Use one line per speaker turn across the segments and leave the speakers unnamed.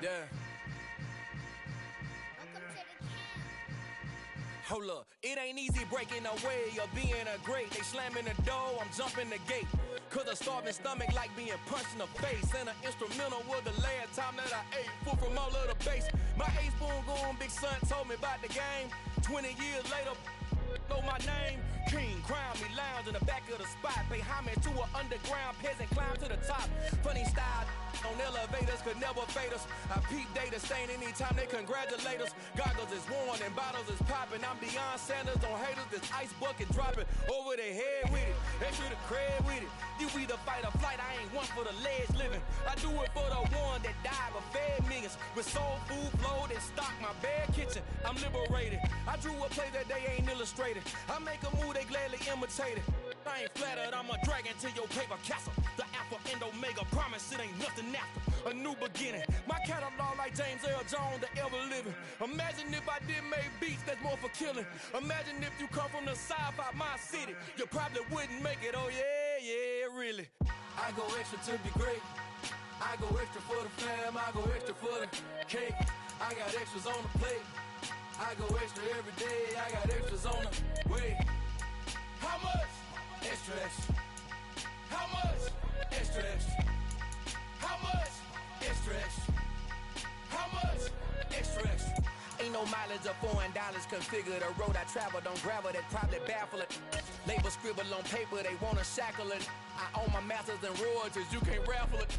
Yeah. Hold up, it ain't easy breaking away or being a great. They slamming the door, I'm jumping the gate. Cause a starving stomach like being punched in the face. And an instrumental was the last time that I ate. Full from all of the bass. My ace boom goon, big son told me about the game. 20 years later, know my name. King, crown me, lounge in the back of the spot. Pay homage to an underground peasant, climb to the top. Funny style on elevators could never fade us. I peep data stain anytime they congratulate us. Goggles is worn and bottles is popping. I'm Deion Sanders on haters, this ice bucket dropping over their head with it. Extra the cred with it. You either fight or flight, I ain't one for the ledge living. I do it for the one that died but fed millions. With soul food flowed and stocked my bare kitchen. I'm liberated. I drew a play that they ain't illustrated. I make a move, they gladly imitate it. I ain't flattered, I'm a dragon to your paper castle. The Alpha and Omega, promise it ain't nothing after. A new beginning. My catalog like James Earl Jones, the ever living. Imagine if I did make beats that's more for killing. Imagine if you come from the south out my city. You probably wouldn't make it, oh yeah, really. I go extra to be great. I go extra for the fam, I go extra for the cake. I got extras on the plate. I go extra every day, I got extras on the way. How much? Extra, extra. How much? Extra, extra. How much? Extra, extra. How much? Extra, extra. Ain't no mileage of $4 configure the road I travel. Don't gravel that probably baffle it. Label scribble on paper, they wanna shackle it. I own my masters and royalties, you can't raffle it.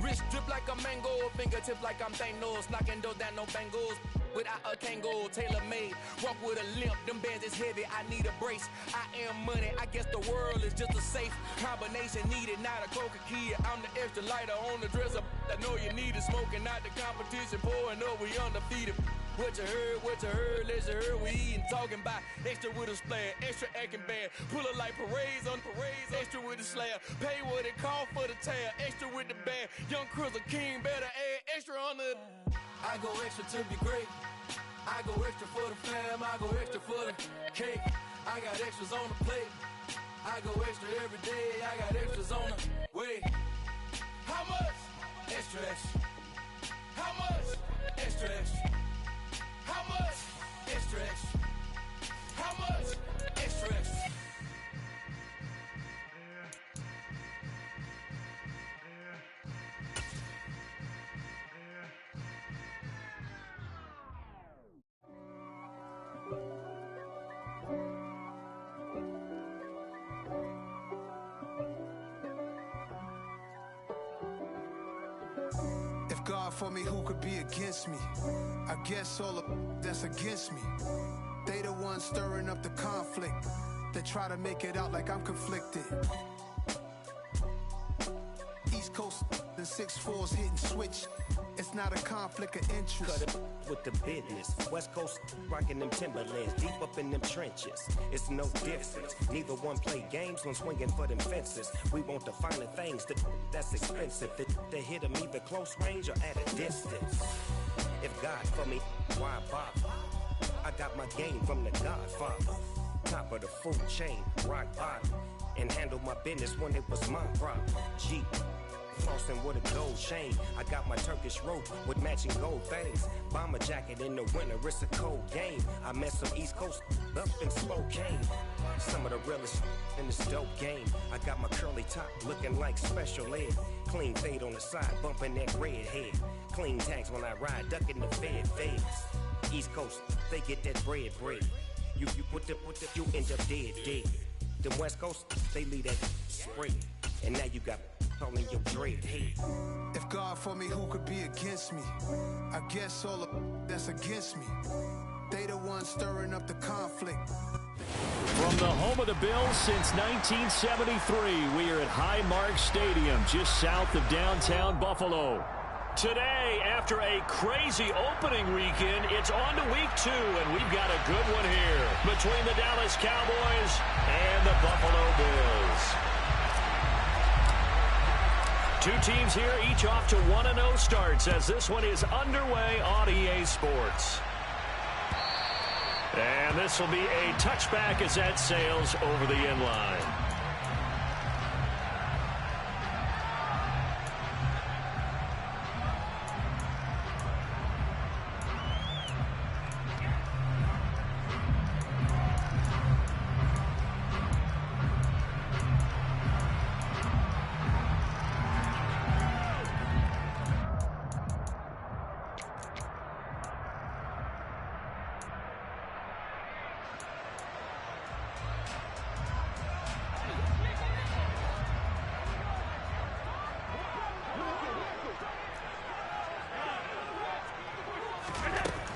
Wrist drip like a mango, fingertips like I'm Thanos. Knocking doors down, no bangles. Without a Kango, tailor-made. Walk with a limp, them bands is heavy, I need a brace. I am money, I guess the world is just a safe combination needed, not a coca key. I'm the extra lighter on the dresser. I know you need it, smoking out the competition, pouring up, we undefeated. What you heard, let you heard, we eatin', talking about extra with a splash, extra acting bad. Pull it like parades on parades, extra with the slab. Pay what it cost for the tab, extra with the bag. Young Crizzle King, better add extra on the. I go extra to be great. I go extra for the fam, I go extra for the cake. I got extras on the plate. I go extra every day, I got extras on the way. How much? Extra, extra. How much? Extra, extra. How much? Extra, extra. How much? Extra, extra.
If God for me, who could be against me? I guess all of that's against me. They the ones stirring up the conflict. They try to make it out like I'm conflicted. East Coast and 6'4's hitting switch. It's not a conflict of interest.
Cut it with the business. West Coast rocking them Timberlands, deep up in them trenches. It's no difference. Neither one play games when swinging for them fences. We want the finer things that's expensive. That hit them either close range or at a distance. If God for me, why bother? I got my game from the Godfather. Top of the food chain, rock bottom. And handle my business when it was my problem. G. Flossing with a gold chain. I got my Turkish rope with matching gold things. Bomber jacket in the winter, it's a cold game. I met some East Coast up in Spokane. Some of the realest in this dope game. I got my curly top looking like special ed. Clean fade on the side, bumping that red head. Clean tags when I ride, ducking the feds. East Coast, they get that bread. You you end up dead. The West Coast, they leave that spray. And now you got all in your dread head.
If God for me, who could be against me? I guess all of that's against me. They the ones stirring up the conflict.
From the home of the Bills since 1973, we are at Highmark Stadium, just south of downtown Buffalo. Today, after a crazy opening weekend, it's on to week 2, and we've got a good one here between the Dallas Cowboys and the Buffalo Bills. Two teams here, each off to 1-0 starts as this one is underway on EA Sports. And this will be a touchback as that sails over the end line.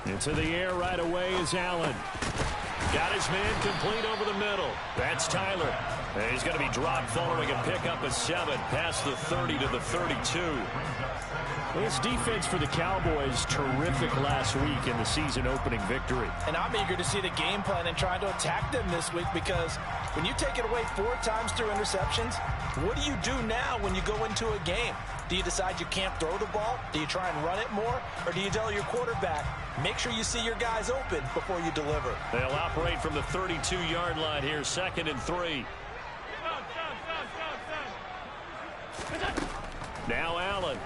Into the air right away is Allen. Got his man complete over the middle. That's Tyler. And he's going to be dropped following a pickup of 7 past the 30 to the 32. This defense for the Cowboys, terrific last week in the season-opening victory.
And I'm eager to see the game plan and trying to attack them this week, because when you take it away 4 times through interceptions, what do you do now when you go into a game? Do you decide you can't throw the ball? Do you try and run it more? Or do you tell your quarterback, make sure you see your guys open before you deliver?
They'll operate from the 32-yard line here, 2nd and 3. Now Allen.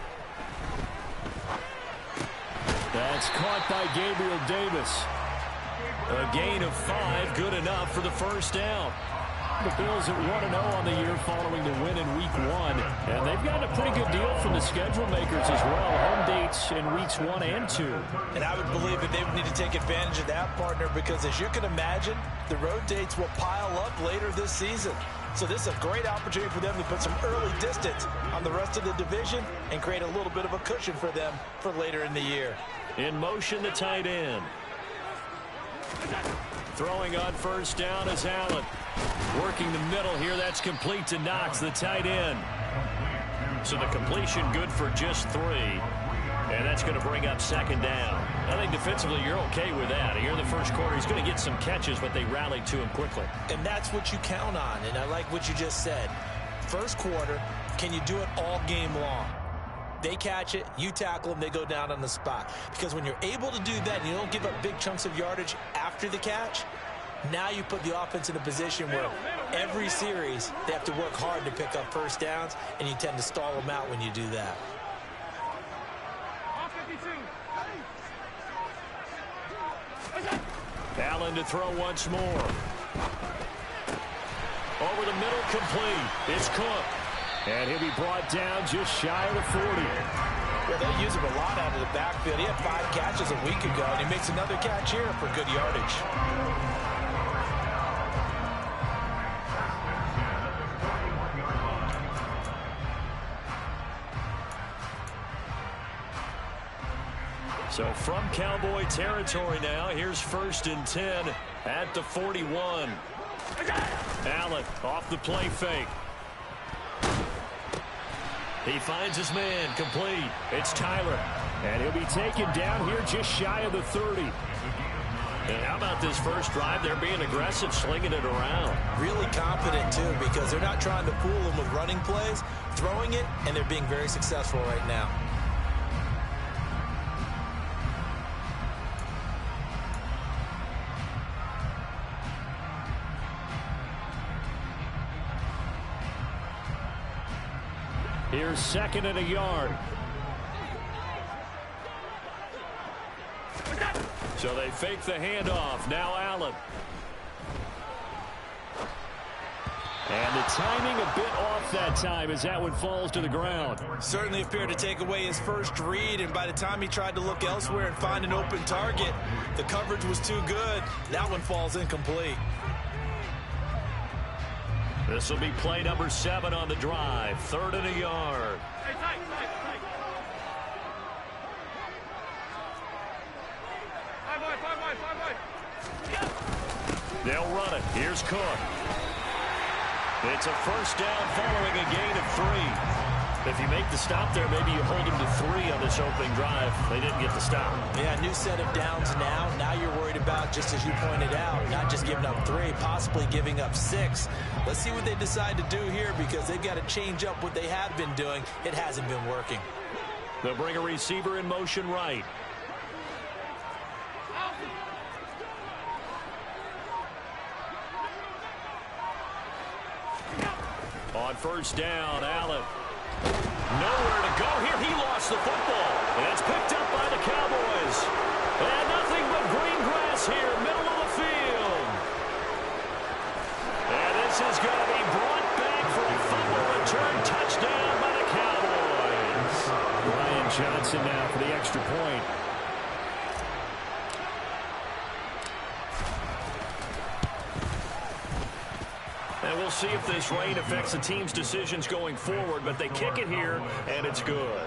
That's caught by Gabriel Davis. A gain of 5, good enough for the first down. The Bills at 1-0 on the year following the win in Week 1. And they've gotten a pretty good deal from the schedule makers as well. Home dates in Weeks 1 and 2.
And I would believe that they would need to take advantage of that, partner, because as you can imagine, the road dates will pile up later this season. So this is a great opportunity for them to put some early distance on the rest of the division and create a little bit of a cushion for them for later in the year.
In motion, the tight end. Throwing on first down is Allen. Working the middle here, that's complete to Knox, the tight end. So the completion good for just 3. And that's going to bring up 2nd down. I think defensively you're okay with that. Here in the first quarter, he's going to get some catches, but they rallied to him quickly.
And that's what you count on, and I like what you just said. First quarter, can you do it all game long? They catch it, you tackle them, they go down on the spot. Because when you're able to do that and you don't give up big chunks of yardage after the catch, now you put the offense in a position where every series they have to work hard to pick up first downs, and you tend to stall them out when you do that.
Allen to throw once more. Over the middle, complete. It's Cook. And he'll be brought down just shy of the 40.
Well, they use him a lot out of the backfield. He had 5 catches a week ago, and he makes another catch here for good yardage.
So from Cowboy territory now, here's 1st and 10 at the 41. Allen off the play fake. He finds his man, complete. It's Tyler. And he'll be taken down here just shy of the 30. And how about this first drive? They're being aggressive, slinging it around.
Really confident, too, because they're not trying to fool them with running plays, throwing it, and they're being very successful right now.
Here's 2nd and a yard. So they fake the handoff. Now Allen. And the timing a bit off that time as that one falls to the ground.
Certainly appeared to take away his first read, and by the time he tried to look elsewhere and find an open target, the coverage was too good. That one falls incomplete.
This will be play number 7 on the drive. 3rd and a yard. They'll run it. Here's Cook. It's a first down following a gain of 3. If you make the stop there, maybe you hold them to 3 on this opening drive. They didn't get the stop.
Yeah, new set of downs now. Now you're worried about, just as you pointed out, not just giving up 3, possibly giving up 6. Let's see what they decide to do here, because they've got to change up what they have been doing. It hasn't been working.
They'll bring a receiver in motion right. On first down, Allen. Nowhere to go here. He lost the football. And it's picked up by the Cowboys. And nothing but green grass here, middle of the field. And this is going to be brought back for a fumble return touchdown by the Cowboys. Brian Johnson now for the extra point. And we'll see if this rain affects the team's decisions going forward, but they kick it here, and it's good.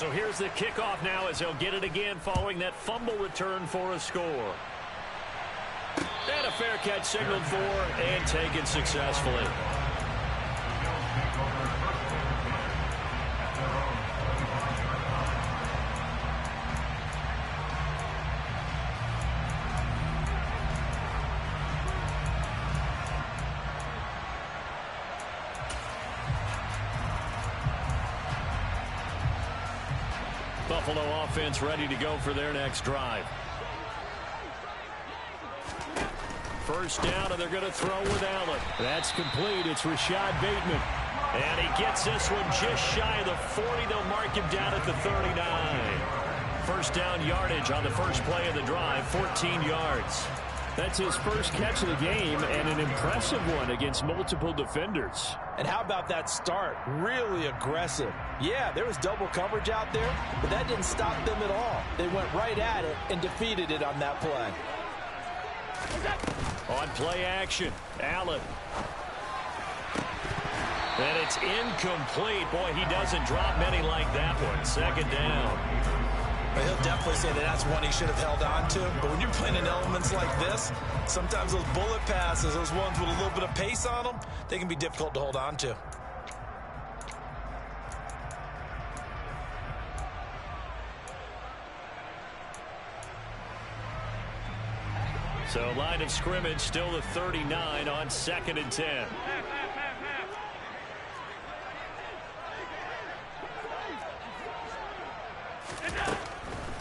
So here's the kickoff now as he'll get it again following that fumble return for a score. And a fair catch signaled for and taken successfully. Buffalo offense ready to go for their next drive. First down, and they're going to throw with Allen. That's complete. It's Rashad Bateman. And he gets this one just shy of the 40. They'll mark him down at the 39. First down yardage on the first play of the drive, 14 yards. That's his first catch of the game, and an impressive one against multiple defenders.
And how about that start? Really aggressive. Yeah, there was double coverage out there, but that didn't stop them at all. They went right at it and defeated it on that play.
On play action, Allen. And it's incomplete. Boy, he doesn't drop many like that one. Second down.
But he'll definitely say that that's one he should have held on to. But when you're playing in elements like this, sometimes those bullet passes, those ones with a little bit of pace on them, they can be difficult to hold on to.
So line of scrimmage still the 39 on 2nd and 10.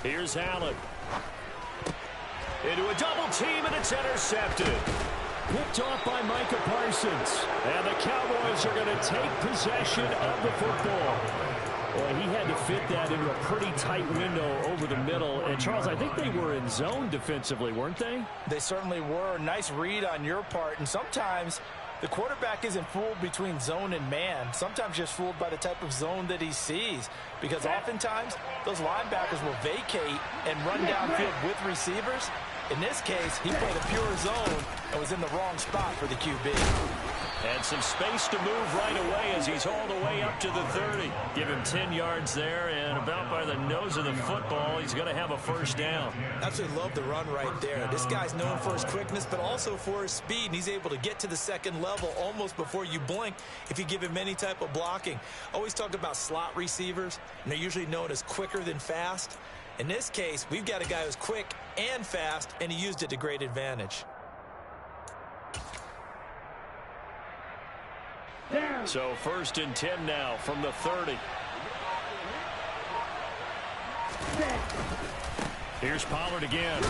Here's Allen. Into a double team, and it's intercepted. Picked off by Micah Parsons. And the Cowboys are going to take possession of the football. Boy, he had to fit that into a pretty tight window over the middle. And, Charles, I think they were in zone defensively, weren't they?
They certainly were. Nice read on your part. And sometimes the quarterback isn't fooled between zone and man. Sometimes just fooled by the type of zone that he sees. Because oftentimes, those linebackers will vacate and run downfield with receivers. In this case, he played a pure zone and was in the wrong spot for the QB.
And some space to move right away as he's all the way up to the 30. Give him 10 yards there, and about by the nose of the football, he's going to have a first down.
Absolutely love the run right there. This guy's known for his quickness, but also for his speed, and he's able to get to the second level almost before you blink if you give him any type of blocking. Always talk about slot receivers, and they're usually known as quicker than fast. In this case, we've got a guy who's quick and fast, and he used it to great advantage.
So 1st and 10 now from the 30. Here's Pollard again.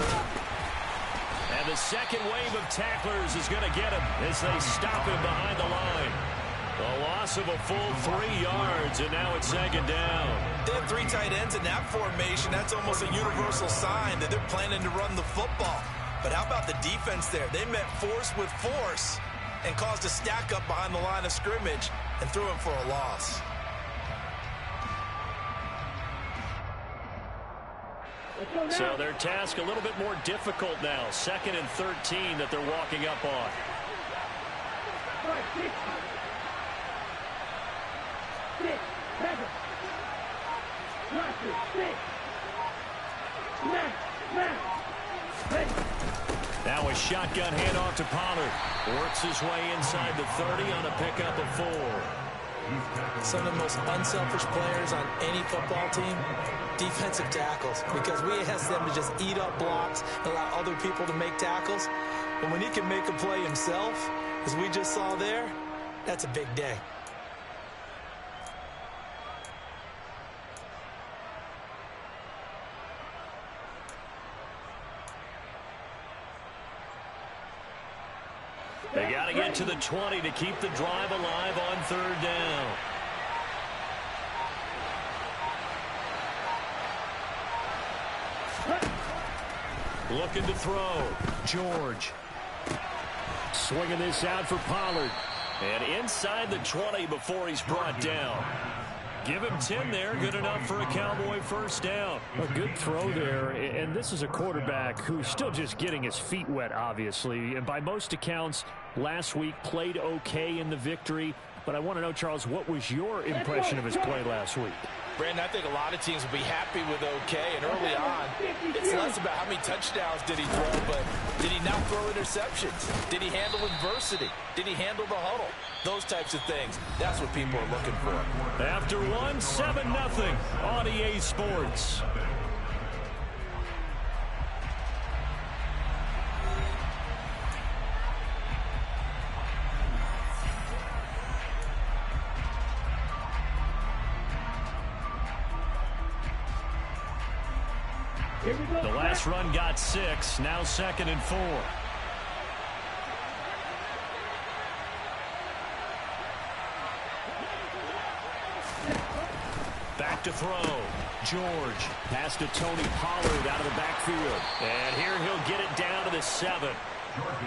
And the second wave of tacklers is going to get him as they stop him behind the line. A loss of a full 3 yards, and now it's 2nd down.
They have 3 tight ends in that formation. That's almost a universal sign that they're planning to run the football. But how about the defense there? They met force with force and caused a stack up behind the line of scrimmage and threw him for a loss.
So their task a little bit more difficult now. 2nd and 13 that they're walking up on. Now a shotgun handoff to Pollard. Works his way inside the 30 on a pickup of 4.
Some of the most unselfish players on any football team, defensive tackles, because we ask them to just eat up blocks and allow other people to make tackles. But when he can make a play himself, as we just saw there, that's a big day.
They got to get to the 20 to keep the drive alive on 3rd down. Looking to throw. George. Swinging this out for Pollard. And inside the 20 before he's brought down. Give him 10 there. Good enough for a Cowboy first down.
A good throw there. And this is a quarterback who's still just getting his feet wet, obviously. And by most accounts, last week played okay in the victory. But I want to know, Charles, what was your impression of his play last week?
Brandon, I think a lot of teams will be happy with okay, and early on, it's less about how many touchdowns did he throw, but did he not throw interceptions? Did he handle adversity? Did he handle the huddle? Those types of things. That's what people are looking for.
After one, 7-0 on EA Sports. The last run got 6, now 2nd and 4. Back to throw. George. Pass to Tony Pollard out of the backfield. And here he'll get it down to the 7.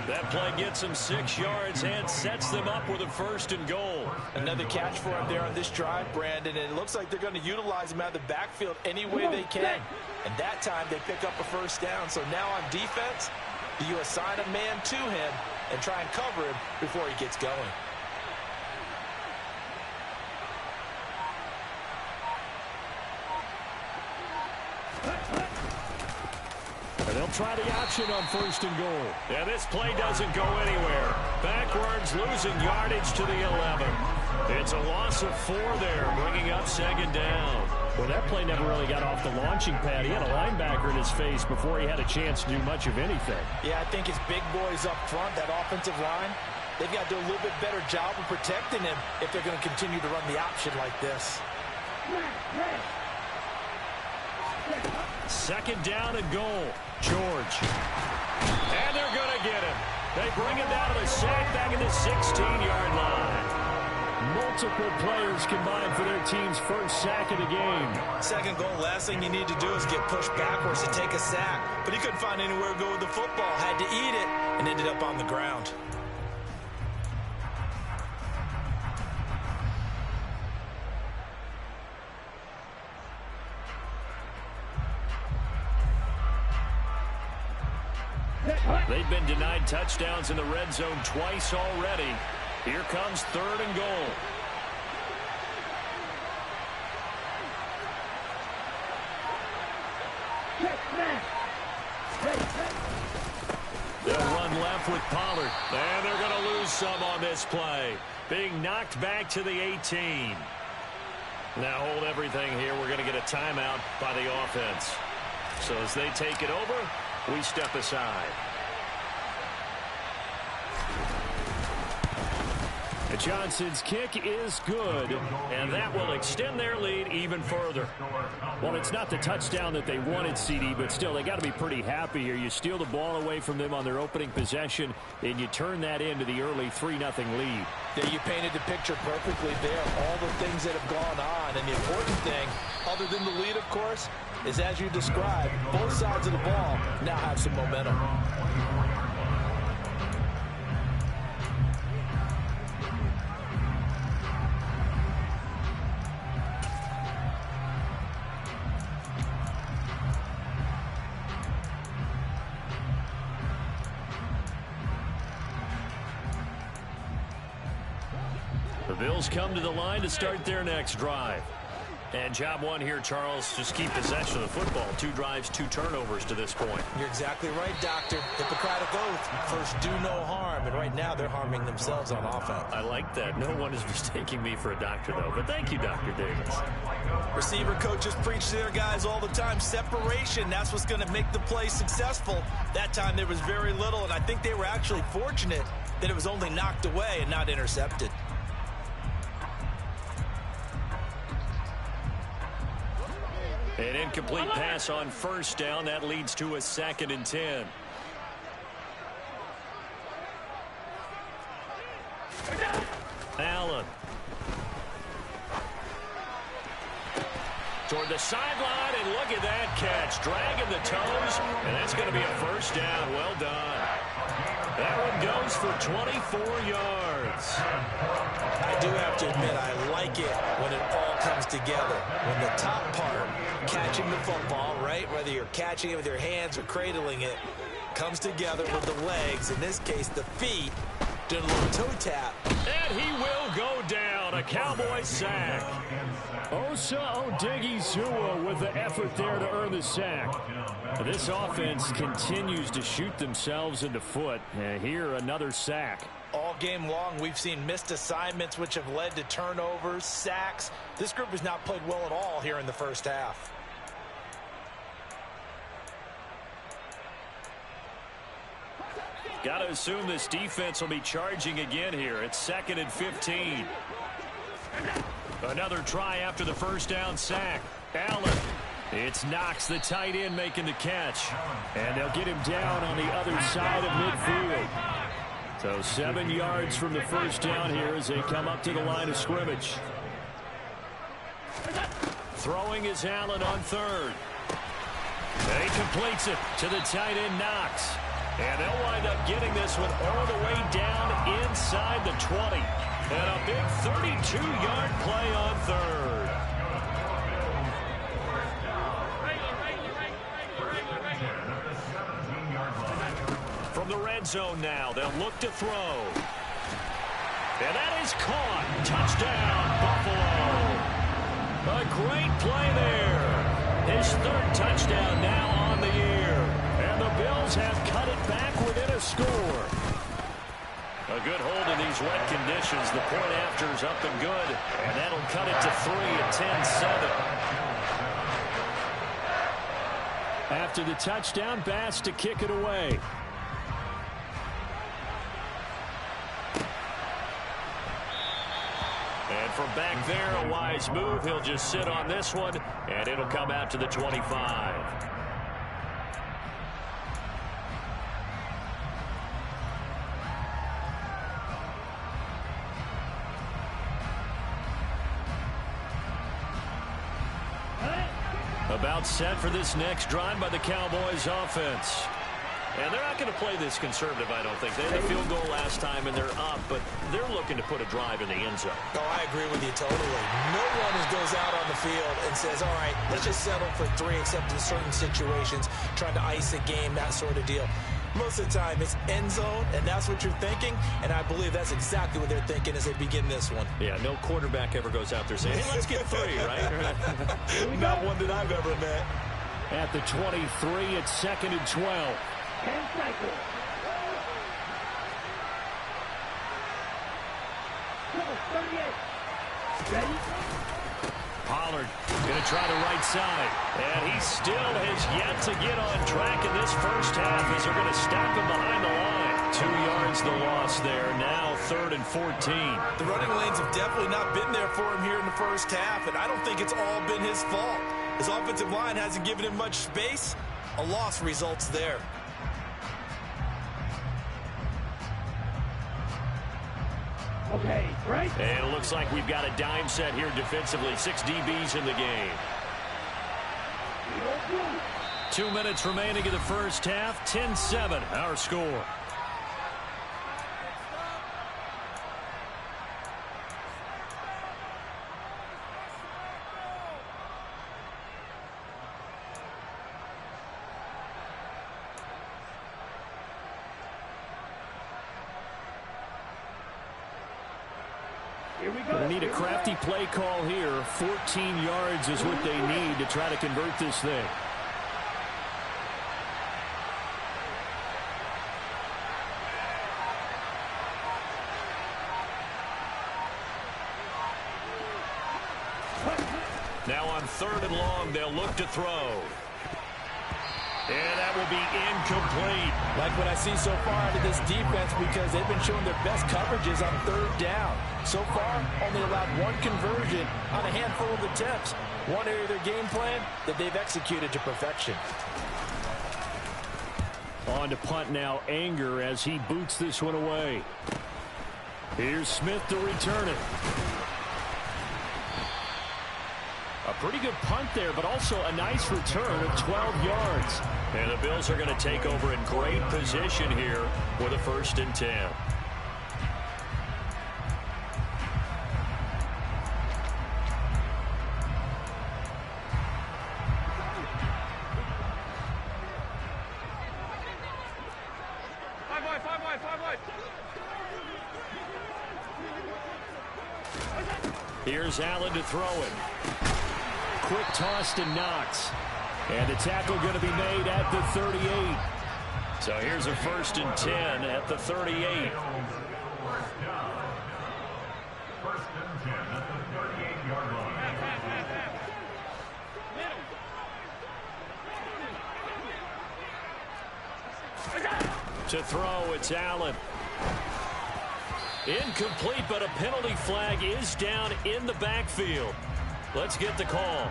That play gets him 6 yards and sets them up with a 1st and goal.
Another catch for him there on this drive, Brandon, and it looks like they're going to utilize him out of the backfield any way they can. And that time they pick up a 1st down. So now on defense, you assign a man to him and try and cover him before he gets going.
And they'll try the option on 1st and goal. And this play doesn't go anywhere. Backwards, losing yardage to the 11. It's a loss of 4 there, bringing up 2nd down. Well, that play never really got off the launching pad. He had a linebacker in his face before he had a chance to do much of anything.
Yeah, I think his big boys up front, that offensive line, they've got to do a little bit better job of protecting him if they're going to continue to run the option like this.
2nd down and goal. George. And they're going to get him. They bring him down to the sack back at the 16-yard line. Multiple players combined for their team's 1st sack of the game.
2nd goal, last thing you need to do is get pushed backwards to take a sack. But he couldn't find anywhere to go with the football. Had to eat it and ended up on the ground.
They've been denied touchdowns in the red zone twice already. Here comes 3rd and goal. They'll run left with Pollard. And they're going to lose some on this play. Being knocked back to the 18. Now hold everything here. We're going to get a timeout by the offense. So as they take it over, we step aside. Johnson's kick is good, and that will extend their lead even further. Well, it's not the touchdown that they wanted, CD, but still, they got to be pretty happy here. You steal the ball away from them on their opening possession, and you turn that into the early 3-0 lead.
Yeah, you painted the picture perfectly there, all the things that have gone on. And the important thing, other than the lead, of course, is as you described, both sides of the ball now have some momentum.
The Bills come to the line to start their next drive. And job one here, Charles, just keep possession of the football. 2 drives, 2 turnovers to this point.
You're exactly right, Doctor. Hippocratic oath. First, do no harm. And right now, they're harming themselves on offense.
I like that. No one is mistaking me for a doctor, though. But thank you, Dr. Davis.
Receiver coaches preach to their guys all the time. Separation, that's what's going to make the play successful. That time, there was very little. And I think they were actually fortunate that it was only knocked away and not intercepted.
An incomplete pass on 1st down. That leads to a 2nd and 10. Allen. Toward the sideline, and look at that catch. Dragging the toes, and that's going to be a 1st down. Well done. That one goes for 24 yards.
I do have to admit, I like it when it all comes together. When the top part, catching the football, right, whether you're catching it with your hands or cradling it, comes together with the legs, in this case the feet, doing a little toe tap.
And he will go down
And a Cowboys sack.
Osa Odighizuwa with the effort there to earn the sack. This offense continues to shoot themselves in the foot. And here, another sack.
All game long, we've seen missed assignments, which have led to turnovers, sacks. This group has not played well at all here in the first half.
Got to assume this defense will be charging again here. It's 2nd and 15. Another try after the first down sack. Allen. It's Knox, the tight end, making the catch. And they'll get him down on the other side of midfield. So 7 yards from the first down here as they come up to the line of scrimmage. Throwing is Allen on 3rd. And he completes it to the tight end, Knox. And they'll wind up getting this one all the way down inside the 20. And a big 32-yard play on 3rd. From the red zone now, they'll look to throw. And that is caught. Touchdown, Buffalo. A great play there. His 3rd touchdown now on the year. And the Bills have cut it back within a score. A good hold in these wet conditions. The point after's up and good. And that'll cut it to 3 at 10-7.
After the touchdown, Bass to kick it away.
And from back there, a wise move. He'll just sit on this one, and it'll come out to the 25. About set for this next drive by the Cowboys offense. And they're not going to play this conservative, I don't think. They had a field goal last time, and they're up, but they're looking to put a drive in the end zone.
Oh, I agree with you totally. No one goes out on the field and says, all right, let's just settle for 3, except in certain situations, trying to ice a game, that sort of deal. Most of the time, it's end zone, and that's what you're thinking, and I believe that's exactly what they're thinking as they begin this one.
Yeah, no quarterback ever goes out there saying, hey, let's get 3, right?
Not one that I've ever met.
At the 23, it's 2nd and 12.
10 cycles. Number 38. Ready?
Pollard going to try the right side. And he still has yet to get on track in this first half as they're going to stop him behind the line. 2 yards the loss there. Now 3rd and 14.
The running lanes have definitely not been there for him here in the first half, and I don't think it's all been his fault. His offensive line hasn't given him much space. A loss results there.
Okay, right.
And it looks like we've got a dime set here defensively. 6 DBs in the game. 2 minutes remaining in the first half. 10-7, our score.
They need a crafty play call here. 14 yards is what they need to try to convert this thing.
Now on 3rd and long, they'll look to throw. And that will be incomplete.
Like what I see so far out of this defense, because they've been showing their best coverages on 3rd down. So far, only allowed 1 conversion on a handful of attempts. One area of their game plan that they've executed to perfection.
On to punt now, Anger as he boots this one away. Here's Smith to return it. A pretty good punt there, but also a nice return of 12 yards.
And the Bills are going to take over in great position here with a 1st and 10. Here's Allen to throw it. Quick toss to Knox. And the tackle going to be made at the 38. So here's a 1st and 10 at the 38. To throw, it's Allen. Incomplete, but a penalty flag is down in the backfield. Let's get the call.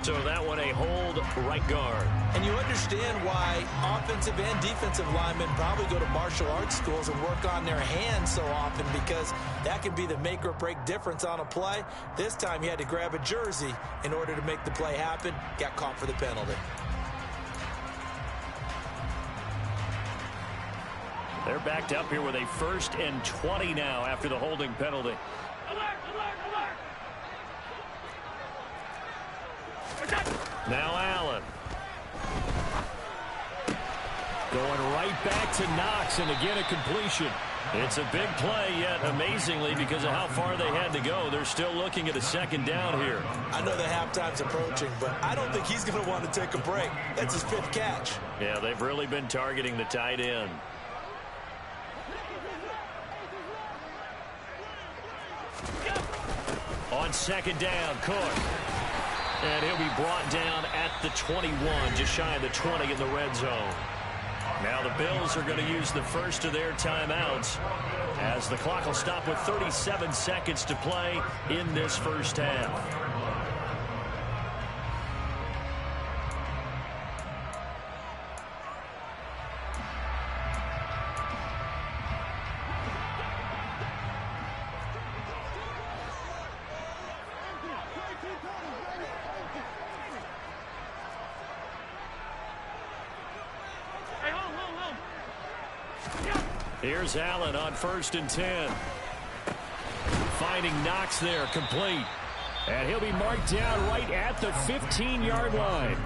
So that one a hold right guard.
And you understand why offensive and defensive linemen probably go to martial arts schools and work on their hands so often, because that can be the make or break difference on a play. This time he had to grab a jersey in order to make the play happen. Got caught for the penalty.
They're backed up here with a 1st and 20 now after the holding penalty. Now Allen. Going right back to Knox, and again a completion. It's a big play, yet amazingly, because of how far they had to go, they're still looking at a 2nd down here.
I know the halftime's approaching, but I don't think he's going to want to take a break. That's his 5th catch.
Yeah, they've really been targeting the tight end. On 2nd down, Cook. And he'll be brought down at the 21, just shy of the 20 in the red zone. Now the Bills are going to use the first of their timeouts, as the clock will stop with 37 seconds to play in this first half. Here's Allen on 1st and 10. Finding Knox there, complete. And he'll be marked down right at the 15-yard line.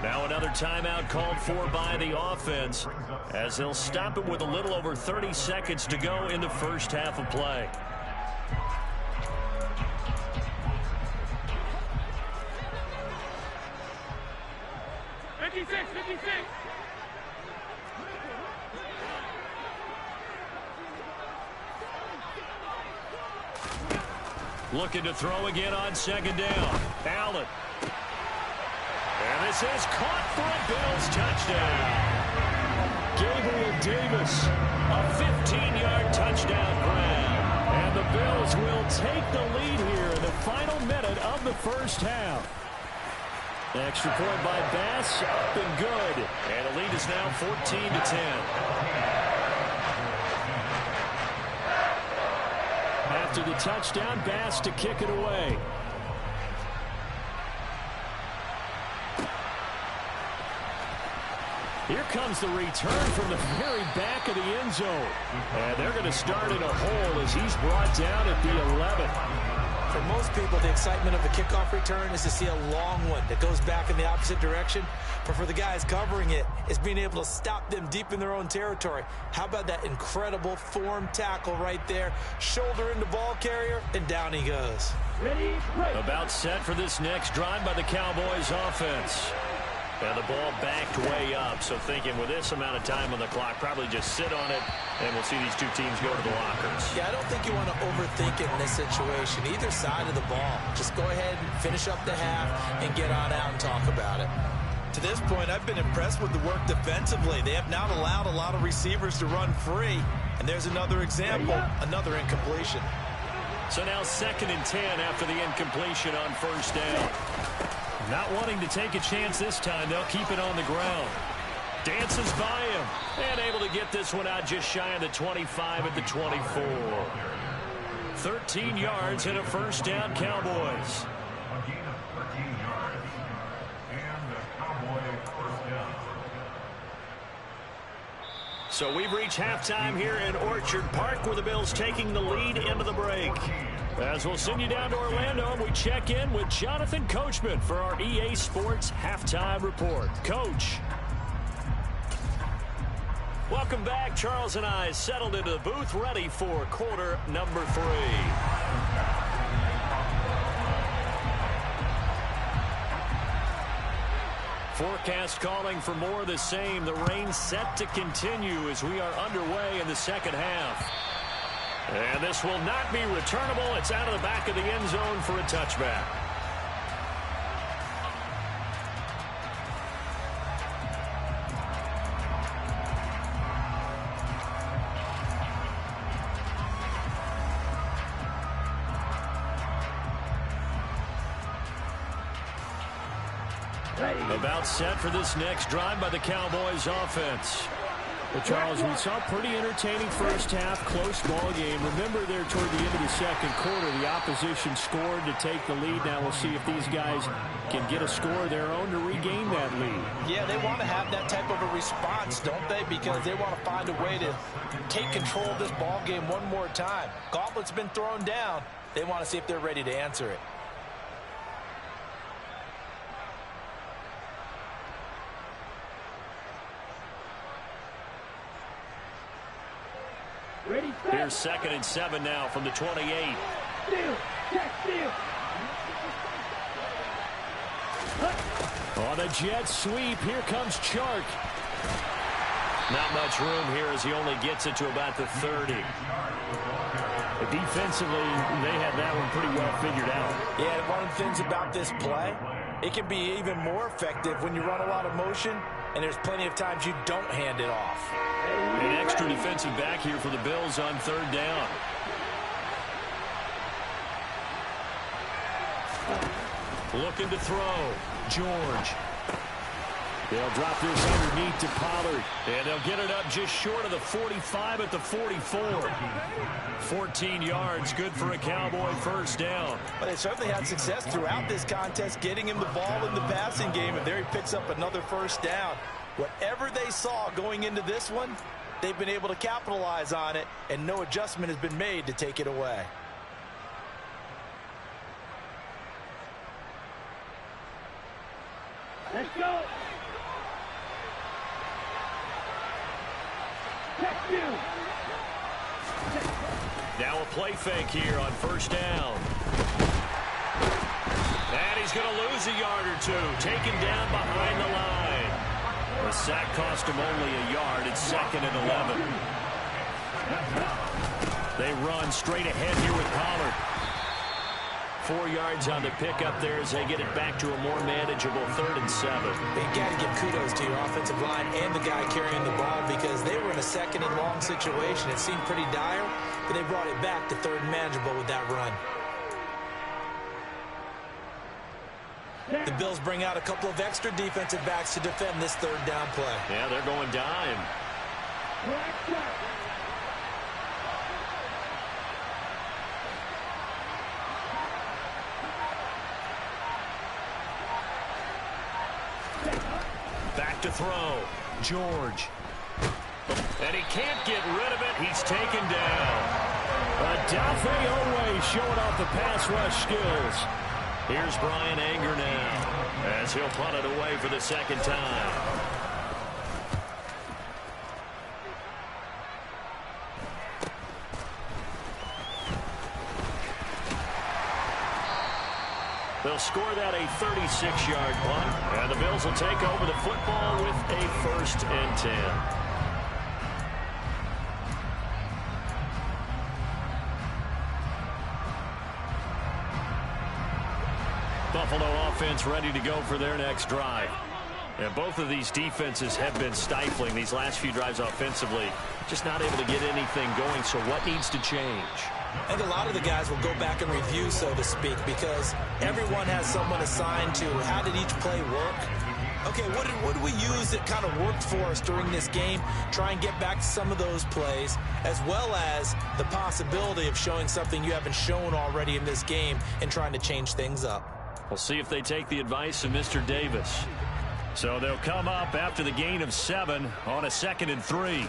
Now another timeout called for by the offense, as they'll stop it with a little over 30 seconds to go in the first half of play. Looking to throw again on 2nd down. Allen. And this is caught for a Bills touchdown. Gabriel Davis, a 15-yard touchdown grab. And the Bills will take the lead here in the final minute of the first half. Extra point by Bass, up and good. And the lead is now 14-10. After the touchdown, Bass to kick it away. Here comes the return from the very back of the end zone. And they're going to start in a hole as he's brought down at the 11.
For most people, the excitement of a kickoff return is to see a long one that goes back in the opposite direction. But for the guys covering it, it's being able to stop them deep in their own territory. How about that incredible form tackle right there? Shoulder into ball carrier, and down he goes.
About set for this next drive by the Cowboys offense. And the ball backed way up, so thinking with this amount of time on the clock, probably just sit on it, and we'll see these two teams go to the lockers.
Yeah, I don't think you want to overthink it in this situation. Either side of the ball. Just go ahead and finish up the half and get on out and talk about it. To this point, I've been impressed with the work defensively. They have not allowed a lot of receivers to run free. And there's another example, another incompletion.
So now 2nd and 10 after the incompletion on 1st down. Not wanting to take a chance this time, they'll keep it on the ground. Dances by him, and able to get this one out just shy of the 25 at the 24. 13 yards and a 1st down, Cowboys. So we've reached halftime here in Orchard Park, where the Bills taking the lead into the break. As we'll send you down to Orlando, and we check in with Jonathan Coachman for our EA Sports Halftime Report. Coach. Welcome back. Charles and I settled into the booth, ready for quarter number 3. Forecast calling for more of the same. The rain set to continue as we are underway in the second half. And this will not be returnable. It's out of the back of the end zone for a touchback. About set for this next drive by the Cowboys offense. Well, Charles, we saw a pretty entertaining first half, close ball game. Remember there toward the end of the second quarter, the opposition scored to take the lead. Now we'll see if these guys can get a score of their own to regain that lead.
Yeah, they want to have that type of a response, don't they? Because they want to find a way to take control of this ball game one more time. Gauntlet's been thrown down. They want to see if they're ready to answer it.
Ready, set.
Here's 2nd and 7 now from the 28.
Steal. Check, steal.
On the jet sweep, here comes Chark. Not much room here as he only gets it to about the 30. But defensively, they have that one pretty well figured out.
Yeah, one of the things about this play, it can be even more effective when you run a lot of motion, and there's plenty of times you don't hand it off.
An extra defensive back here for the Bills on 3rd down. Looking to throw. George. They'll drop this underneath to Pollard. And they'll get it up just short of the 45 at the 44. 14 yards, good for a Cowboy first down.
But they certainly had success throughout this contest, getting him the ball in the passing game, and there he picks up another first down. Whatever they saw going into this one, they've been able to capitalize on it, and no adjustment has been made to take it away.
Let's go. Check, steal.
Now a play fake here on first down. And he's going to lose a yard or two. Taken down behind the line. The sack cost him only a yard. It's 2nd and 11. They run straight ahead here with Pollard. 4 yards on the pickup there as they get it back to a more manageable 3rd and 7.
You got to give kudos to your offensive line and the guy carrying the ball because they were in a 2nd and long situation. It seemed pretty dire, but they brought it back to 3rd and manageable with that run. The Bills bring out a couple of extra defensive backs to defend this 3rd down play.
Yeah, they're going dime. Back to throw. George. And he can't get rid of it. He's taken down. Odafe Oweh showing off the pass rush skills. Here's Bryan Anger now as he'll punt it away for the 2nd time. They'll score that a 36-yard punt, and the Bills will take over the football with a 1st and 10. Buffalo offense ready to go for their next drive. And both of these defenses have been stifling these last few drives offensively. Just not able to get anything going, so what needs to change?
I think a lot of the guys will go back and review, so to speak, because everyone has someone assigned to how did each play work. Okay, what did we use that kind of worked for us during this game? Try and get back to some of those plays, as well as the possibility of showing something you haven't shown already in this game and trying to change things up.
We'll see if they take the advice of Mr. Davis. So they'll come up after the gain of 7 on a 2nd and 3.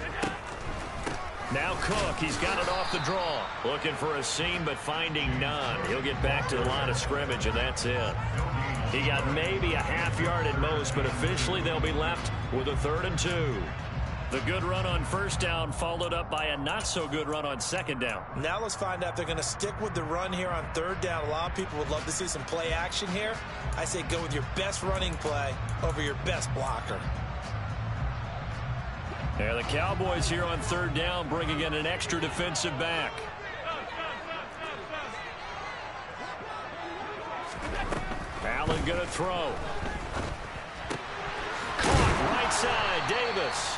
Now Cook, he's got it off the draw. Looking for a seam, but finding none. He'll get back to the line of scrimmage, and that's it. He got maybe a half yard at most, but officially they'll be left with a 3rd and 2. The good run on first down followed up by a not-so-good run on second down.
Now let's find out if they're going to stick with the run here on third down. A lot of people would love to see some play action here. I say go with your best running play over your best blocker.
Yeah, the Cowboys here on third down bringing in an extra defensive back. Allen going to throw. Caught right side, Davis.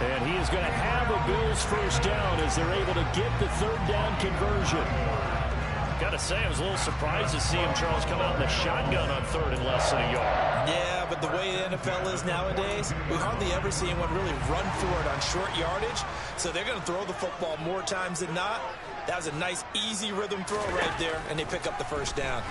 And he is going to have a Bills first down as they're able to get the third down conversion. Got to say, I was a little surprised to see him, Charles, come out in the shotgun on third and less than a yard.
Yeah, but the way the NFL is nowadays, we hardly ever see anyone really run for it on short yardage. So they're going to throw the football more times than not. That was a nice, easy rhythm throw right there, and they pick up the first down.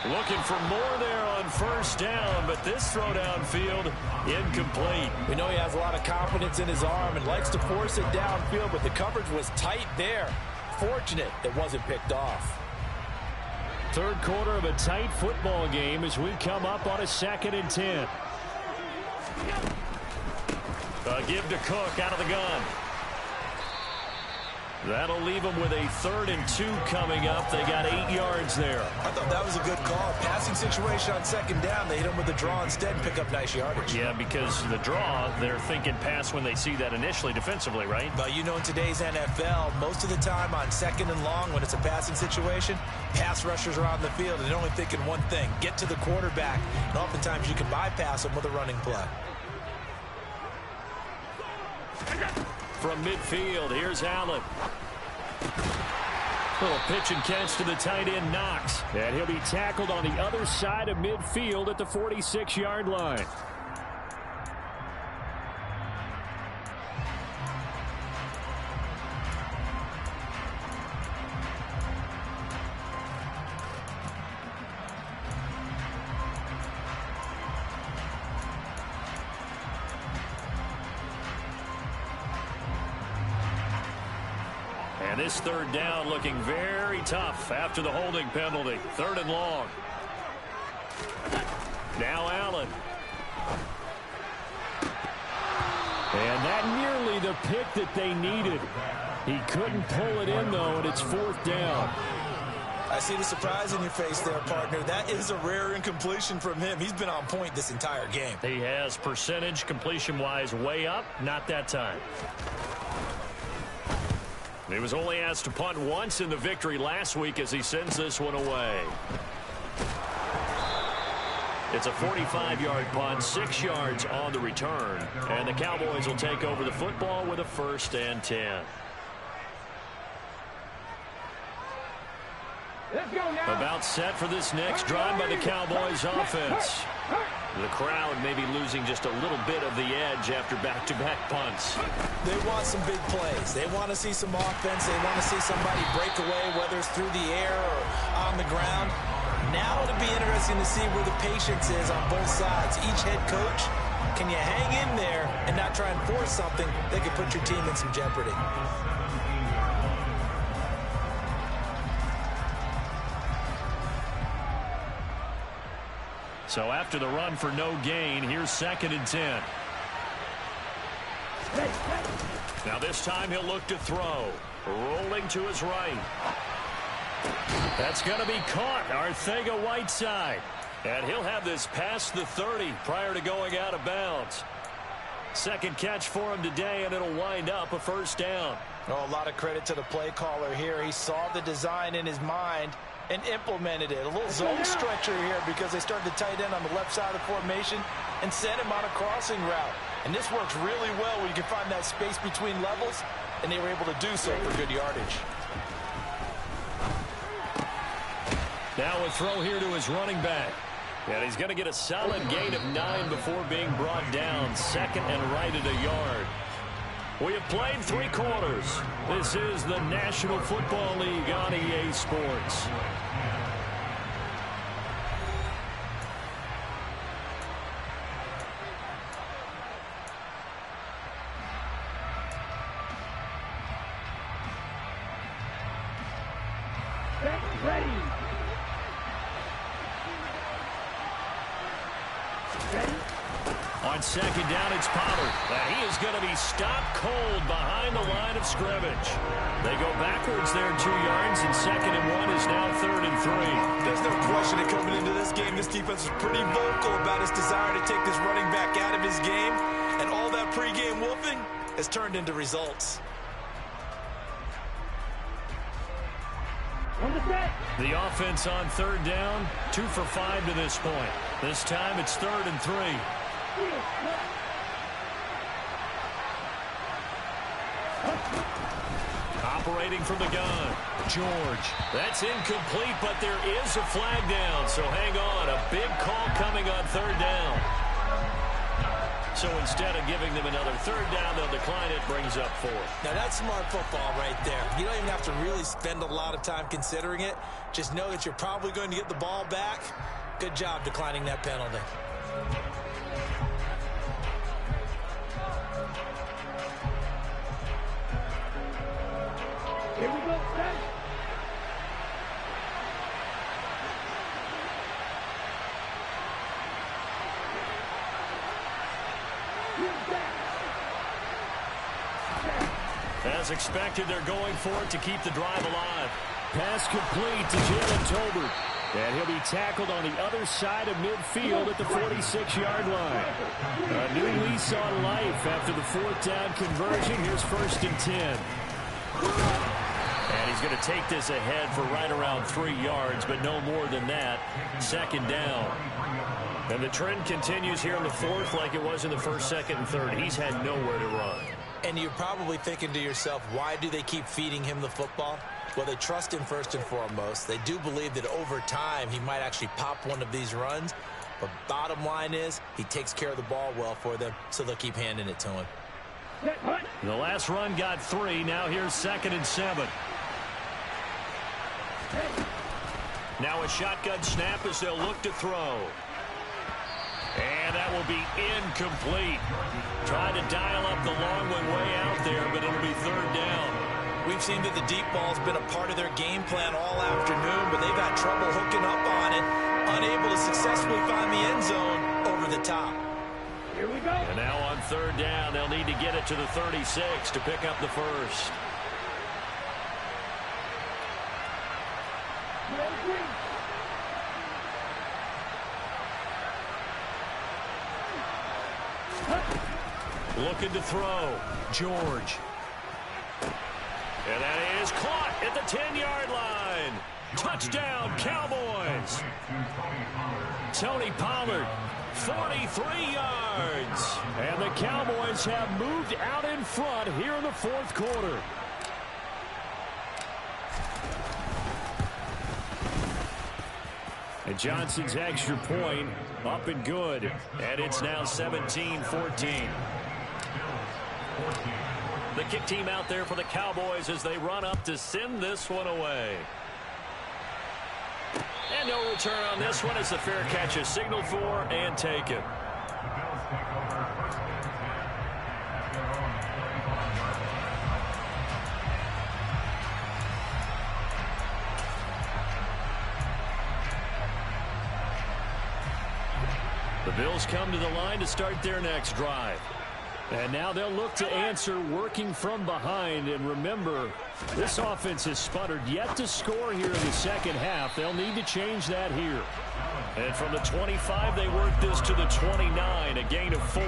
Looking for more there on first down, but this throw downfield incomplete.
We know he has a lot of confidence in his arm and likes to force it downfield, but the coverage was tight there. Fortunate it wasn't picked off.
Third quarter of a tight football game as we come up on a 2nd and 10. Give to Cook out of the gun. That'll leave them with a 3rd and 2 coming up. They got 8 yards there.
I thought that was a good call. Passing situation on second down. They hit him with the draw instead and pick up nice yardage.
Yeah, because the draw, they're thinking pass when they see that initially defensively, right?
But you know, in today's NFL, most of the time on second and long, when it's a passing situation, pass rushers are on the field and they're only thinking one thing, get to the quarterback. And oftentimes you can bypass them with a running play.
From midfield, here's Allen. Little pitch and catch to the tight end, Knox. And he'll be tackled on the other side of midfield at the 46-yard line. And this third down looking very tough after the holding penalty. 3rd and long. Now Allen. And that nearly the pick that they needed. He couldn't pull it in, though, and it's 4th down.
I see the surprise in your face there, partner. That is a rare incompletion from him. He's been on point this entire game.
He has percentage completion-wise way up. Not that time. He was only asked to punt once in the victory last week as he sends this one away. It's a 45-yard punt, 6 yards on the return. And the Cowboys will take over the football with a 1st and 10. About set for this next drive by the Cowboys offense. The crowd may be losing just a little bit of the edge after back-to-back punts.
They want some big plays. They want to see some offense. They want to see somebody break away, whether it's through the air or on the ground. Now it'll be interesting to see where the patience is on both sides. Each head coach, can you hang in there and not try and force something that could put your team in some jeopardy?
So after the run for no gain, here's 2nd and 10. Now this time he'll look to throw. Rolling to his right. That's going to be caught. Arcega-Whiteside. And he'll have this past the 30 prior to going out of bounds. Second catch for him today, and it'll wind up a 1st down.
Oh, a lot of credit to the play caller here. He saw the design in his mind and implemented it. A little zone stretcher here because they started the tight end on the left side of the formation and sent him on a crossing route. And this works really well where you can find that space between levels, and they were able to do so for good yardage.
Now a throw here to his running back. And he's going to get a solid gain of 9 before being brought down. 2nd and right at a yard. We have played 3 quarters. This is the National Football League on EA Sports.
Ready.
second down, it's Pollard. And he is going to be stopped cold behind the line of scrimmage. They go backwards there 2 yards, and 2nd and 1 is now 3rd and 3.
There's no question that coming into this game, this defense was pretty vocal about his desire to take this running back out of his game. And all that pregame wolfing has turned into results.
The offense on 3rd down, 2 for 5 to this point. This time it's 3rd and 3. Operating from the gun, George. That's incomplete, but there is a flag down, so hang on. A big call coming on 3rd down. So instead of giving them another 3rd down, they'll decline it, brings up 4th.
Now that's smart football right there. You don't even have to really spend a lot of time considering it. Just know that you're probably going to get the ball back. Good job declining that penalty.
Here we go, set.
As expected, they're going for it to keep the drive alive. Pass complete to Jalen Tolbert. And he'll be tackled on the other side of midfield at the 46-yard line. A new lease on life after the 4th down conversion. Here's 1st and 10. And he's going to take this ahead for right around 3 yards, but no more than that. 2nd down. And the trend continues here in the 4th like it was in the 1st, 2nd, and 3rd. He's had nowhere to run.
And you're probably thinking to yourself, why do they keep feeding him the football? Well, they trust him first and foremost. They do believe that over time he might actually pop one of these runs. But bottom line is he takes care of the ball well for them, so they'll keep handing it to him.
The last run got 3. Now here's 2nd and 7. Now a shotgun snap as they'll look to throw. And that will be incomplete. Trying to dial up the long one way out there, but it'll be 3rd down.
We've seen that the deep ball's been a part of their game plan all afternoon, but they've had trouble hooking up on it, unable to successfully find the end zone over the top.
Here we go.
And now on 3rd down, they'll need to get it to the 36 to pick up the first. Looking to throw. George. And that is caught at the 10-yard line. Touchdown, Cowboys. Tony Pollard, 43 yards. And the Cowboys have moved out in front here in the 4th quarter. And Johnson's extra point up and good. And it's now 17-14. The kick team out there for the Cowboys as they run up to send this one away. And no return on this one as the fair catch is signaled for and taken. The Bills come to the line to start their next drive. And now they'll look to answer working from behind. And remember, this offense has sputtered yet to score here in the 2nd half. They'll need to change that here. And from the 25, they work this to the 29, a gain of 4.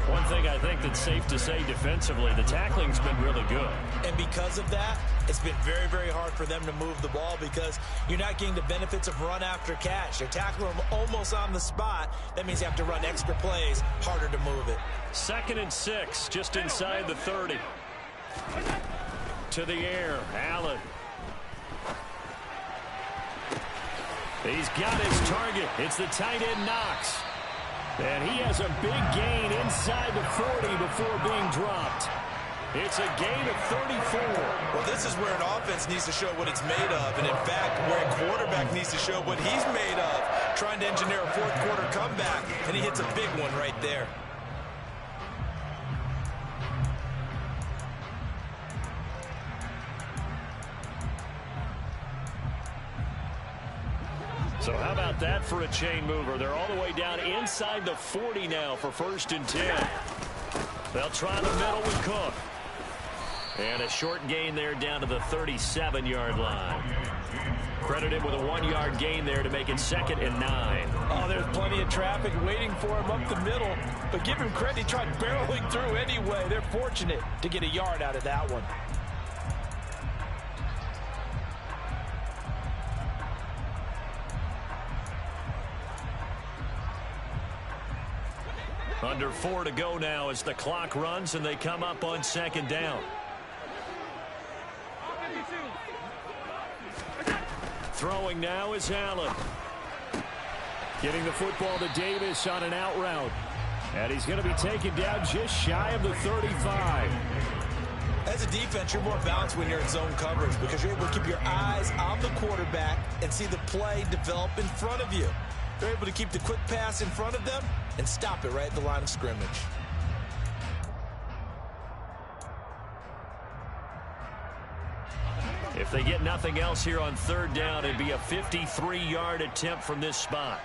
One thing I think that's safe to say defensively, the tackling's been really good.
And because of that, it's been very, very hard for them to move the ball because you're not getting the benefits of run after catch. They're tackling them almost on the spot. That means you have to run extra plays, harder to move it.
2nd and 6, just inside the 30. To the air, Allen. He's got his target. It's the tight end, Knox. And he has a big gain inside the 40 before being dropped. It's a gain of 34.
Well, this is where an offense needs to show what it's made of. And, in fact, where a quarterback needs to show what he's made of. Trying to engineer a 4th quarter comeback, and he hits a big one right there.
So how about that for a chain mover? They're all the way down inside the 40 now for 1st and 10. They'll try the middle with Cook. And a short gain there down to the 37-yard line. Credited with a 1-yard gain there to make it 2nd and 9.
Oh, there's plenty of traffic waiting for him up the middle. But give him credit, he tried barreling through anyway. They're fortunate to get a yard out of that one.
Under 4 to go now as the clock runs and they come up on 2nd down. Throwing now is Allen. Getting the football to Davis on an out route. And he's going to be taken down just shy of the 35.
As a defense, you're more balanced when you're in zone coverage because you're able to keep your eyes on the quarterback and see the play develop in front of you. They're able to keep the quick pass in front of them and stop it right at the line of scrimmage.
If they get nothing else here on 3rd down, it'd be a 53-yard attempt from this spot.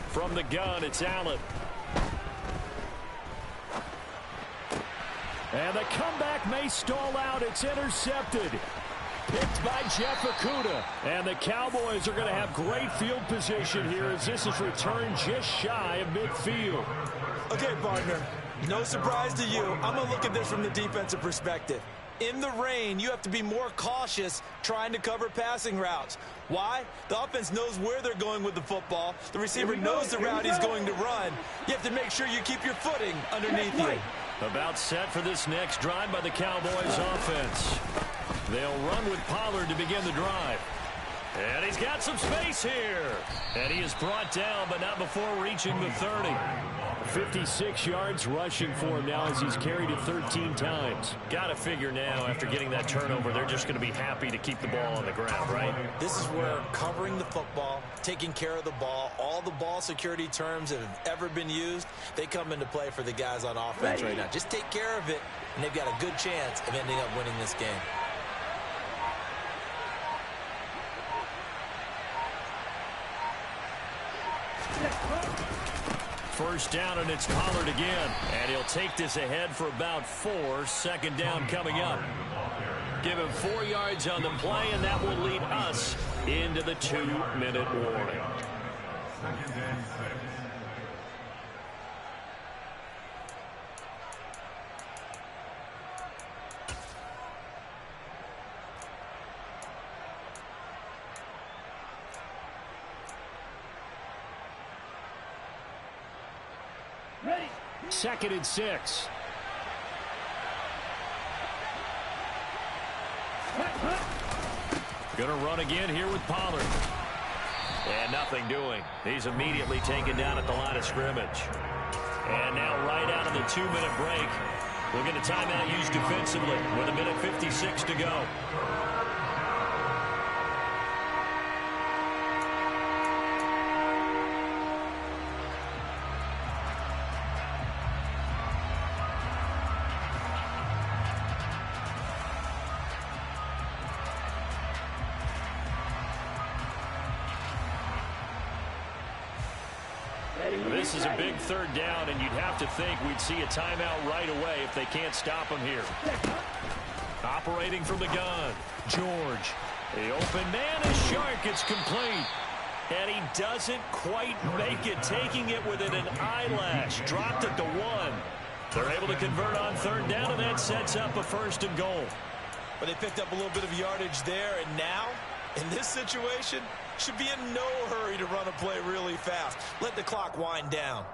From the gun, it's Allen. And the comeback may stall out. It's intercepted. Picked by Jeff Okudah. And the Cowboys are going to have great field position here as this is returned just shy of midfield.
Okay, partner, no surprise to you. I'm going to look at this from the defensive perspective. In the rain, you have to be more cautious trying to cover passing routes. Why? The offense knows where they're going with the football. The receiver knows the route he's going to run. You have to make sure you keep your footing underneath you.
About set for this next drive by the Cowboys offense. They'll run with Pollard to begin the drive. And he's got some space here. And he is brought down, but not before reaching the 30. 56 yards rushing for him now as he's carried it 13 times. Got to figure now after getting that turnover, they're just going to be happy to keep the ball on the ground, right?
This is where covering the football, taking care of the ball, all the ball security terms that have ever been used, they come into play for the guys on offense right now. Just take care of it, and they've got a good chance of ending up winning this game.
First down, and it's Pollard again. And he'll take this ahead for about 4. 2nd down coming up. Give him 4 yards on the play, and that will lead us into the 2-minute warning.
Ready.
2nd and 6. Gonna run again here with Pollard. And nothing doing. He's immediately taken down at the line of scrimmage. And now right out of the 2-minute break, we'll get a timeout used defensively with 1:56 to go. This is a big 3rd down, and you'd have to think we'd see a timeout right away if they can't stop him here. Operating from the gun, George. The open man is Shark. It's complete. And he doesn't quite make it, taking it within an eyelash. Dropped at the 1. They're able to convert on 3rd down, and that sets up a 1st and goal.
But they picked up a little bit of yardage there, and now, in this situation, should be in no hurry to run a play really fast. Let the clock wind down.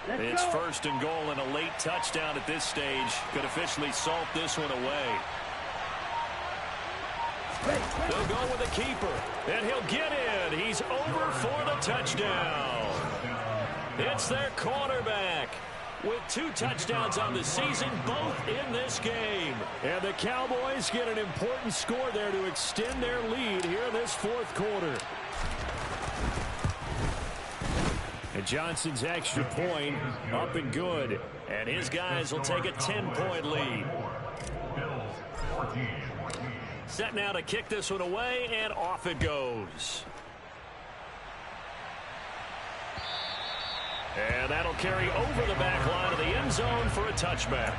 It's 1st and goal, and a late touchdown at this stage could officially salt this one away. They'll go with a keeper, and he'll get in. He's over for the touchdown. It's their quarterback. with 2 touchdowns on the season, both in this game. And the Cowboys get an important score there to extend their lead here in this 4th quarter. And Johnson's extra point up and good. And his guys will take a 10-point lead. Set now to kick this one away, and off it goes. And that'll carry over the back line of the end zone for a touchback.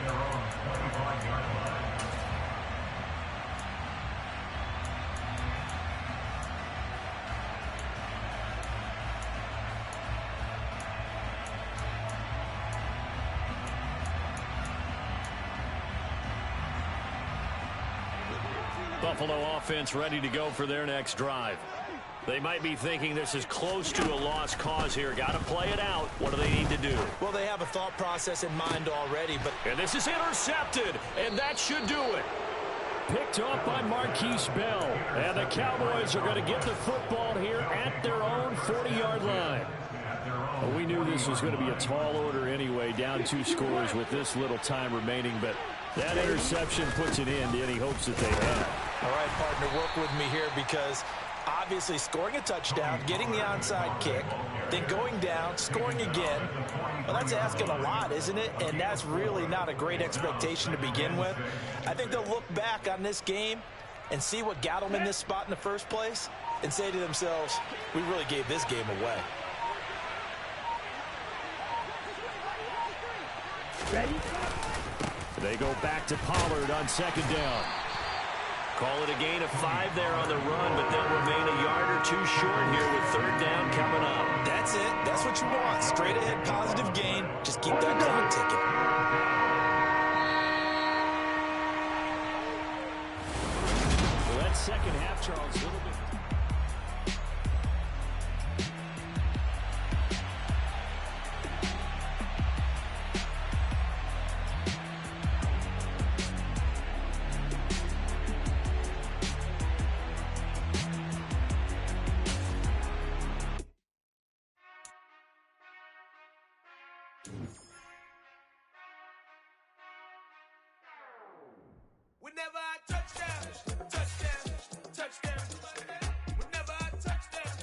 Buffalo offense ready to go for their next drive. They might be thinking this is close to a lost cause here. Got to play it out. What do they need to do?
Well, they have a thought process in mind already, but...
And this is intercepted, and that should do it. Picked off by Marquise Bell. And the Cowboys are going to get the football here at their own 40-yard line. Well, we knew this was going to be a tall order anyway, down 2 scores with this little time remaining, but that interception puts an end to any hopes that they had.
All right, partner, work with me here because obviously scoring a touchdown, getting the onside kick, then going down, scoring again, well, that's asking a lot, isn't it? And that's really not a great expectation to begin with. I think they'll look back on this game and see what got them in this spot in the first place and say to themselves, we really gave this game away.
Ready?
They go back to Pollard on 2nd down. Call it a gain of 5 there on the run, but they'll remain a yard or 2 short here with 3rd down coming up.
That's it. That's what you want. Straight ahead, positive gain. Just keep that clock ticking.
Well, that second half, Charles, a little bit.
Whenever I touchdown, touchdown, touchdown. Whenever I touchdown,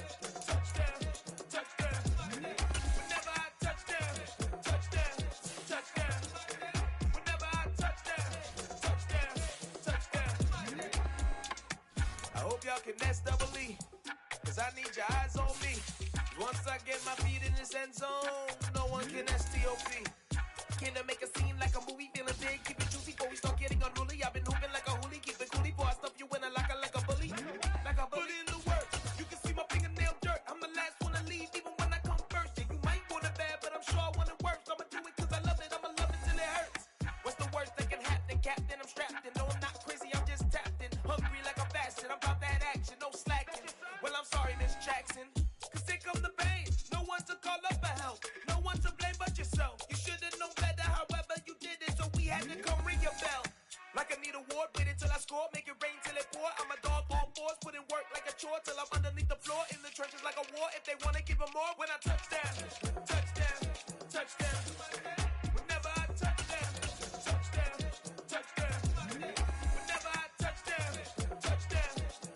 touchdown, touchdown. Whenever I touchdown, touchdown, touchdown. Whenever I touchdown, touchdown, touchdown. I hope y'all can nest double E, cause I need your eyes on me. Once I get my feet in this end zone, no one can STOP. Can I make a scene like a movie, feeling big, keep it juicy before we start getting unruly. I've been hooping like a hoolie, keep it coolie before I stuff you in a locker like a bully. Like a bully in the work, you can see my fingernail dirt. I'm the last one to leave, even when I come first. Yeah, you might want it bad, but I'm sure I want it worse. I'ma do it cause I love it, I'ma love it till it hurts. What's the worst that can happen, Captain? I'm strapped in, no I'm not crazy, I'm just tapped in. Hungry like I'm fasting, I'm about that action, no slacking. Well, I'm sorry, Miss Jackson, cause here come the pain. No one to call up for help, no one to blame but yourself. You should've known better, however you did it, so we had to come ring your bell. Like I need a award, wait until I score, make it rain till it pour. I'm a dog on fours, put in work like a chore till I'm underneath the floor, in the trenches like a war. If they wanna give them more, when I touchdown, touchdown, touchdown. Whenever I touchdown, touchdown, touchdown. Whenever I touchdown, touchdown,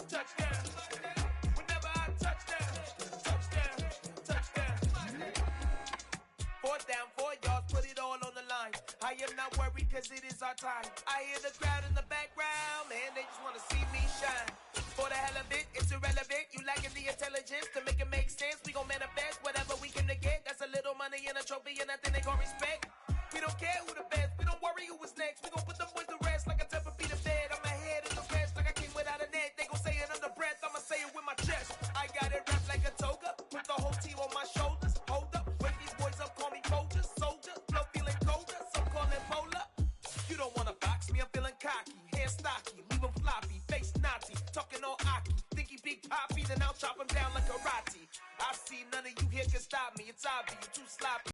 touchdown. Whenever I touchdown, touchdown, touchdown. 4th down, 4 yards, put it all on the line. I am not worried cause it is our time. I hear the crowd in the background, man, they just wanna see me shine. For the hell of it, it's irrelevant. You lacking the intelligence to make it make sense. We gon' manifest whatever we can to get. That's a little money and a trophy and nothing they call respect. We don't care who the best, we don't worry who was next. We gon' put them boys to rest like a temper feet of bed. I'm ahead in the rest like I came without a net. They gon' say it under breath, I'ma say it with my chest. I got it wrapped like a toga, put the whole team on my shoulders. Hold up, wake these boys up, call me Folgers, soldier. Flow feeling colder, some call it polar. You don't wanna box me, I'm feeling cocky. Hair stocky, leave him floppy, face naughty. Talking all aki, think he big poppy, then I'll chop him down like karate. I see none of you here can stop me, it's obvious, you too sloppy.